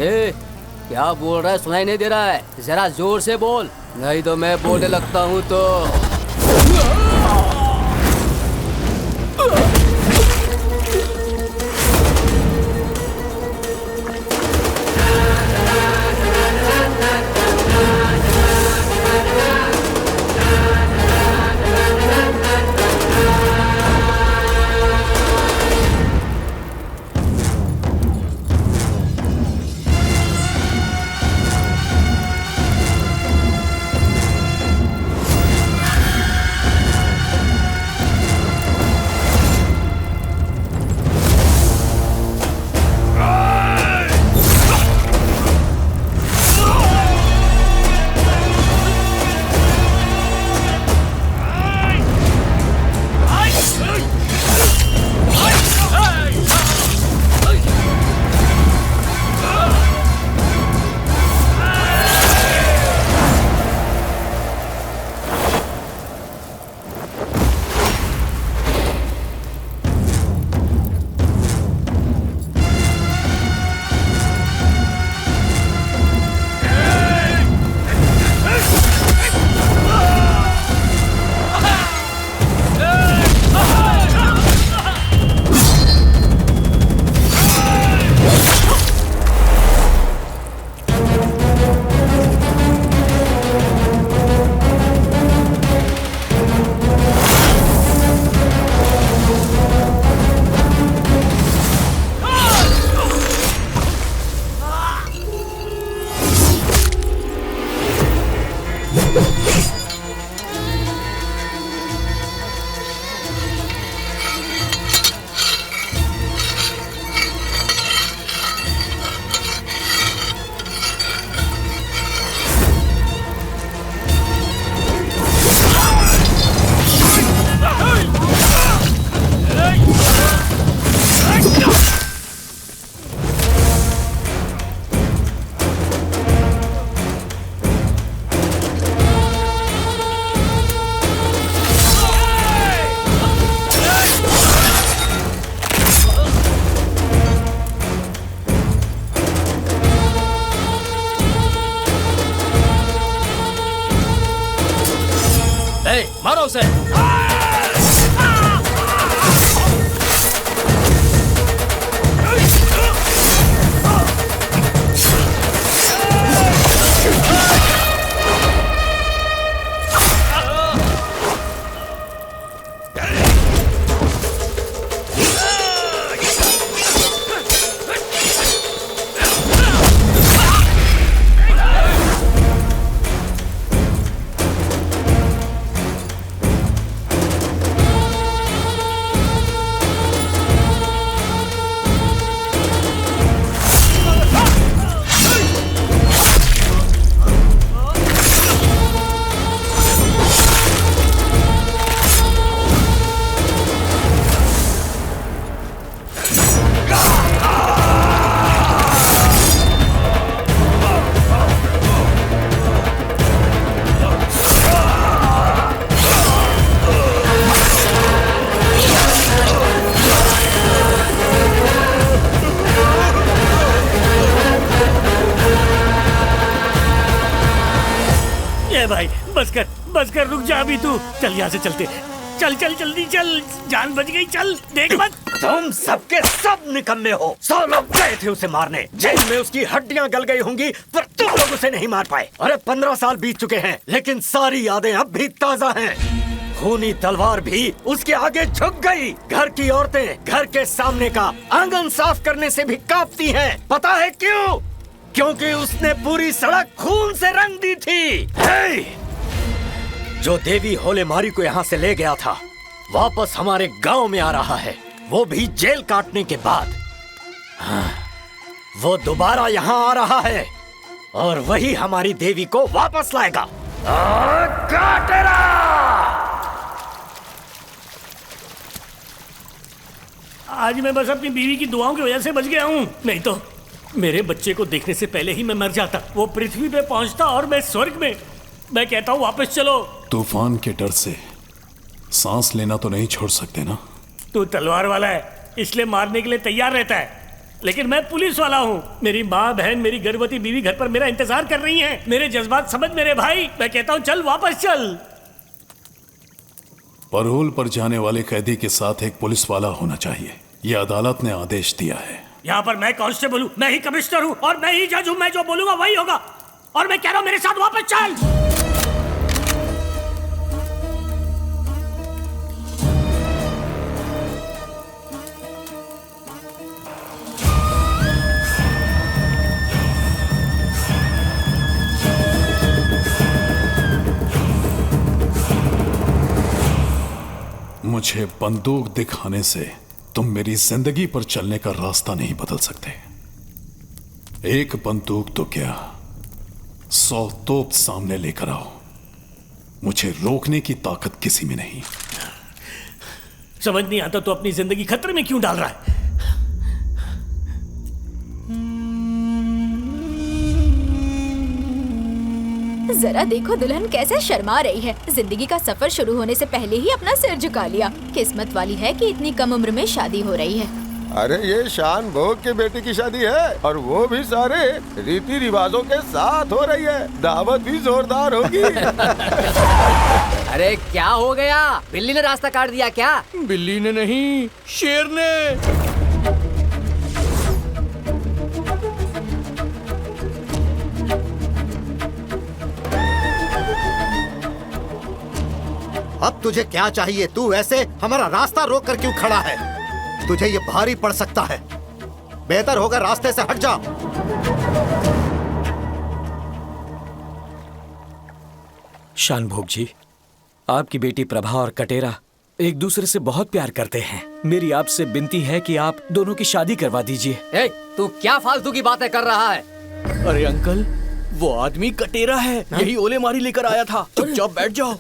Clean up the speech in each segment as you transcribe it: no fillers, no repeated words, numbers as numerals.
ए, क्या बोल रहा है? सुनाई नहीं दे रहा है? जरा जोर से बोल, नहीं तो मैं बोलने लगता हूँ तो। मारो उसे। भाई बस कर रुक जा अभी तू। चल यहाँ से चलते, चल चल जल्दी चल, जान बच गई, चल देख मत। तुम सबके सब निकम्मे हो। 100 लोग गए थे उसे मारने, जेल में उसकी हड्डियां गल गई होंगी, पर तुम लोग उसे नहीं मार पाए। अरे 15 साल बीत चुके हैं, लेकिन सारी यादें अब भी ताजा हैं। खूनी तलवार भी उसके आगे झुक गई। घर की औरतें घर के सामने का आंगन साफ करने से भी कांपती हैं। पता है क्यों? क्योंकि उसने पूरी सड़क खून से रंग दी थी। जो देवी होलेमारी को यहाँ से ले गया था वापस हमारे गांव में आ रहा है, वो भी जेल काटने के बाद। हाँ, वो दोबारा यहाँ आ रहा है और वही हमारी देवी को वापस लाएगा। काटेरा! आज मैं बस अपनी बीवी की दुआओं की वजह से बच गया हूँ, नहीं तो मेरे बच्चे को देखने से पहले ही मैं मर जाता। वो पृथ्वी पे पहुंचता और मैं स्वर्ग में। मैं कहता हूँ वापस चलो। तूफान के डर से सांस लेना तो नहीं छोड़ सकते ना। तू तलवार वाला है, इसलिए मारने के लिए तैयार रहता है। लेकिन मैं पुलिस वाला हूँ। मेरी माँ बहन मेरी गर्भवती बीवी घर पर मेरा इंतजार कर रही हैं। मेरे जज्बात समझ मेरे भाई। मैं कहता हूँ चल वापस चल। पैरोल पर जाने वाले कैदी के साथ एक पुलिस वाला होना चाहिए, यह अदालत ने आदेश दिया है। यहाँ पर मैं कांस्टेबल हूँ, मैं ही कमिश्नर हूँ और मैं ही जज हूँ। मैं जो बोलूंगा वही होगा। और मैं कह रहा हूँ मेरे साथ वापस चल। मुझे बंदूक दिखाने से तुम मेरी जिंदगी पर चलने का रास्ता नहीं बदल सकते। एक बंदूक तो क्या, 100 तोप सामने लेकर आओ, मुझे रोकने की ताकत किसी में नहीं। समझ नहीं आता तो अपनी जिंदगी खतरे में क्यों डाल रहा है? जरा देखो दुल्हन कैसे शर्मा रही है। जिंदगी का सफर शुरू होने से पहले ही अपना सिर झुका लिया। किस्मत वाली है कि इतनी कम उम्र में शादी हो रही है। अरे ये शान भोग के बेटे की शादी है और वो भी सारे रीति रिवाजों के साथ हो रही है। दावत भी जोरदार होगी। अरे क्या हो गया? बिल्ली ने रास्ता काट दिया क्या? बिल्ली ने नहीं, शेर ने। अब तुझे क्या चाहिए? तू ऐसे हमारा रास्ता रोक कर क्यों खड़ा है? तुझे ये भारी पड़ सकता है। बेहतर होगा रास्ते से हट जा। शानभोग जी, आपकी बेटी प्रभा और कटेरा एक दूसरे से बहुत प्यार करते हैं। मेरी आपसे विनती है कि आप दोनों की शादी करवा दीजिए। ए, तू क्या फालतू की बातें कर रहा है? अरे अंकल, वो आदमी कटेरा है। यही ओले मारी लेकर आया था। चुपचाप बैठ जाओ।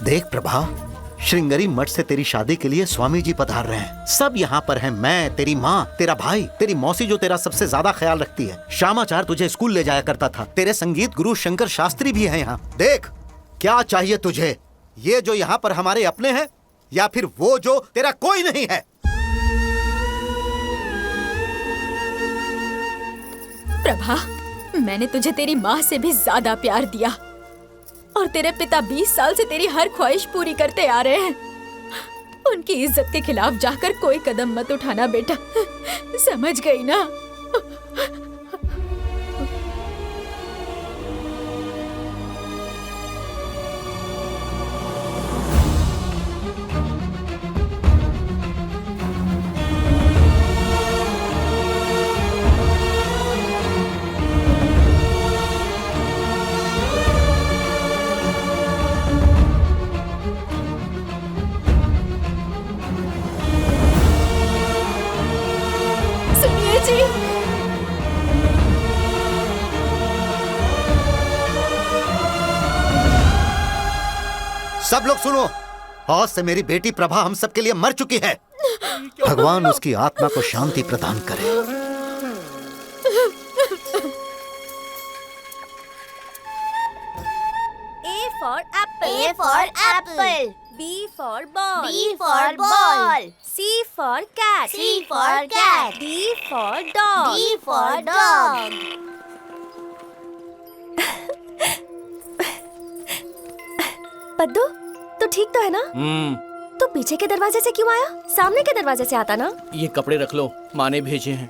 देख प्रभा, श्रृंगेरी मठ से तेरी शादी के लिए स्वामी जी पधार रहे हैं। सब यहाँ पर हैं। मैं, तेरी माँ, तेरा भाई, तेरी मौसी जो तेरा सबसे ज्यादा ख्याल रखती है। श्यामाचार तुझे स्कूल ले जाया करता था। तेरे संगीत गुरु शंकर शास्त्री भी हैं यहाँ। देख, क्या चाहिए तुझे? ये जो यहाँ पर हमारे अपने हैं या फिर वो जो तेरा कोई नहीं है? प्रभा, मैंने तुझे तेरी माँ से भी ज्यादा प्यार दिया और तेरे पिता 20 साल से तेरी हर ख्वाहिश पूरी करते आ रहे हैं। उनकी इज्जत के खिलाफ जाकर कोई कदम मत उठाना बेटा, समझ गई ना? सब लोग सुनो, आज से मेरी बेटी प्रभा हम सबके लिए मर चुकी है। भगवान उसकी आत्मा को शांति प्रदान करे। A for apple. A for apple. B for ball. B for ball. C for cat. C for cat. D for dog. D for dog. पद्दू, तू ठीक तो है ना? तू पीछे के दरवाजे से क्यों आया? सामने के दरवाजे से आता ना? ये कपड़े रख लो, माँ ने भेजे हैं।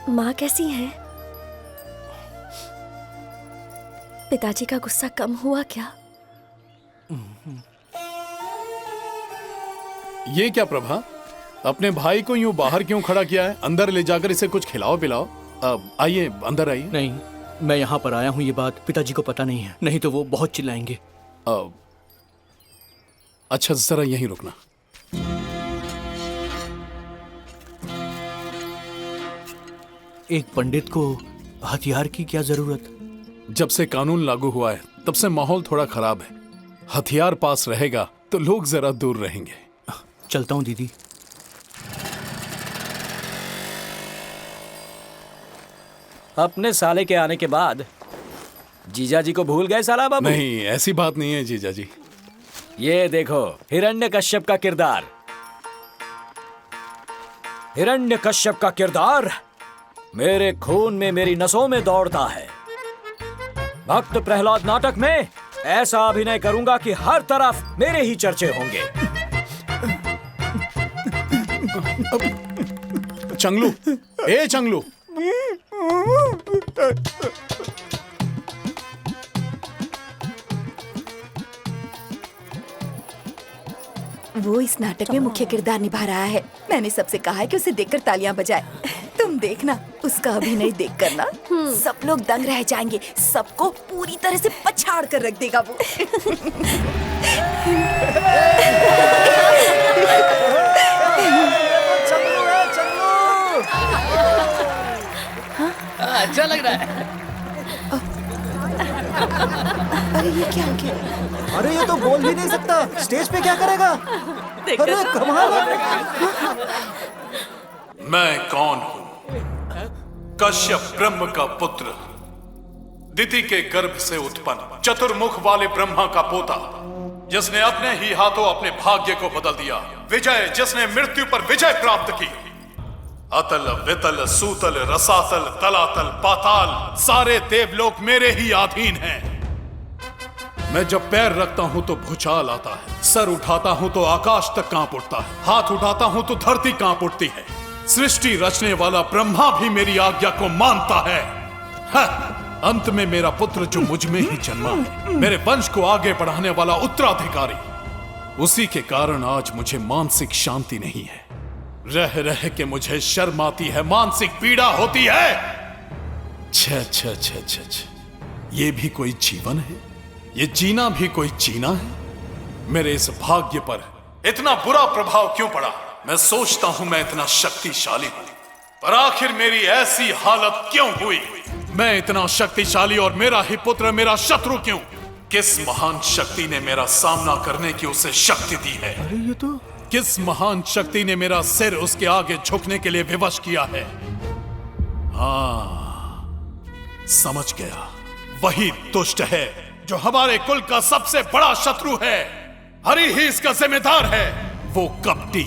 माँ कैसी है? पिताजी का गुस्सा कम हुआ क्या? ये क्या प्रभा, अपने भाई को यूं बाहर क्यों खड़ा किया है? अंदर ले जाकर इसे कुछ खिलाओ पिलाओ। आइए, अंदर आइए। नहीं, मैं यहाँ पर आया हूँ, ये बात पिताजी को पता नहीं है, नहीं तो वो बहुत चिल्लाएंगे। अच्छा, जरा यहीं रुकना। एक पंडित को हथियार की क्या जरूरत? जब से कानून लागू हुआ है तब से माहौल थोड़ा खराब है। हथियार पास रहेगा तो लोग जरा दूर रहेंगे। चलता हूँ दीदी। अपने साले के आने के बाद जीजा जी को भूल गए साला बाबू? नहीं, ऐसी बात नहीं है जीजा जी। ये देखो हिरण्यकश्यप का किरदार। हिरण्यकश्यप का किरदार मेरे खून में, मेरी नसों में दौड़ता है। भक्त प्रहलाद नाटक में ऐसा अभिनय करूंगा कि हर तरफ मेरे ही चर्चे होंगे। चंगलू, ए चंगलू, वो इस नाटक में मुख्य किरदार निभा रहा है। मैंने सबसे कहा है कि उसे देखकर तालियां बजाए। तुम देखना, उसका अभिनय देखकर ना सब लोग दंग रह जाएंगे। सबको पूरी तरह से पछाड़ कर रख देगा वो। अच्छा लग रहा है। अरे ये क्या हो गया? अरे ये तो बोल भी नहीं सकता, स्टेज पे क्या करेगा? अरे कमाल है। मैं कौन हूं? कश्यप ब्रह्म का पुत्र, दिति के गर्भ से उत्पन्न चतुर्मुख वाले ब्रह्मा का पोता, जिसने अपने ही हाथों अपने भाग्य को बदल दिया। विजय, जिसने मृत्यु पर विजय प्राप्त की। अतल वितल सूतल रसातल तलातल पाताल सारे देवलोक मेरे ही अधीन हैं। मैं जब पैर रखता हूं तो भूचाल आता है, सर उठाता हूं तो आकाश तक कांप उठता है, हाथ उठाता हूं तो धरती कांप उठती है। सृष्टि रचने वाला ब्रह्मा भी मेरी आज्ञा को मानता है। अंत में मेरा पुत्र जो मुझ में ही जन्मा है, मेरे वंश को आगे बढ़ाने वाला उत्तराधिकारी, उसी के कारण आज मुझे मानसिक शांति नहीं है। रह रह के मुझे शर्म आती है, मानसिक पीड़ा होती है। छ छ छ छ छ, ये भी कोई जीवन है? ये जीना भी कोई जीना है? मेरे इस भाग्य पर इतना बुरा प्रभाव क्यों पड़ा? मैं सोचता हूं मैं इतना शक्तिशाली हूं, पर आखिर मेरी ऐसी हालत क्यों हुई? मैं इतना शक्तिशाली और मेरा ही पुत्र मेरा शत्रु क्यों? किस महान शक्ति ने मेरा सामना करने की उसे शक्ति दी है? अरे ये तो किस महान शक्ति ने मेरा सिर उसके आगे झुकने के लिए विवश किया है? हाँ, समझ गया। वही दुष्ट है जो हमारे कुल का सबसे बड़ा शत्रु है। हरि ही इसका जिम्मेदार है। वो कपटी,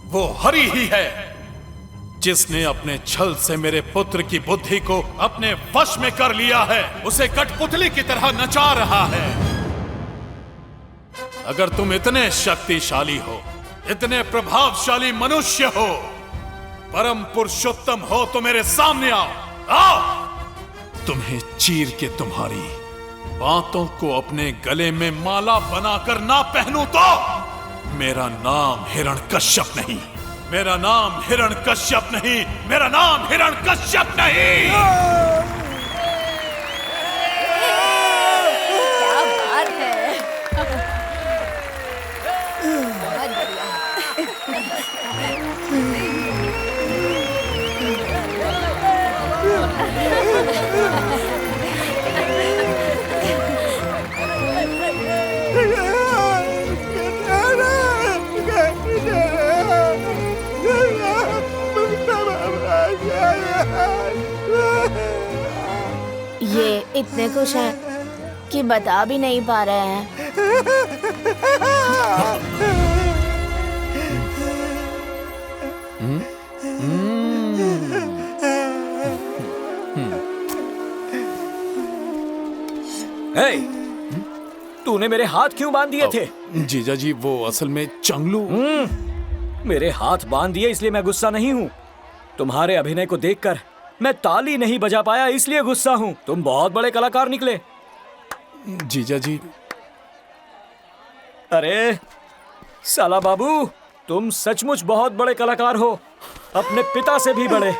वो हरि ही है, जिसने अपने छल से मेरे पुत्र की बुद्धि को अपने वश में कर लिया है। उसे कठपुतली की तरह नचा रहा है। अगर तुम इतने शक्तिशाली हो, इतने प्रभावशाली मनुष्य हो, परम पुरुषोत्तम हो, तो मेरे सामने आओ। आओ, तुम्हें चीर के तुम्हारी बातों को अपने गले में माला बनाकर ना पहनूं तो? मेरा नाम हिरण्यकश्यप नहीं, मेरा नाम हिरण्यकश्यप नहीं, मेरा नाम हिरण्यकश्यप नहीं। क्या बात है। बहुत बढ़िया। ये इतने खुश हैं कि बता भी नहीं पा रहे हैं। हे, तूने मेरे हाथ क्यों बांध दिए थे? जीजा जी, वो असल में चंगलू। मेरे हाथ बांध दिए इसलिए मैं गुस्सा नहीं हूँ। तुम्हारे अभिनय को देखकर मैं ताली नहीं बजा पाया इसलिए गुस्सा हूँ। तुम बहुत बड़े कलाकार निकले। जीजा जी, अरे साला बाबू, तुम सचमुच बहुत बड़े कलाकार हो, अपने पिता से भी बड़े।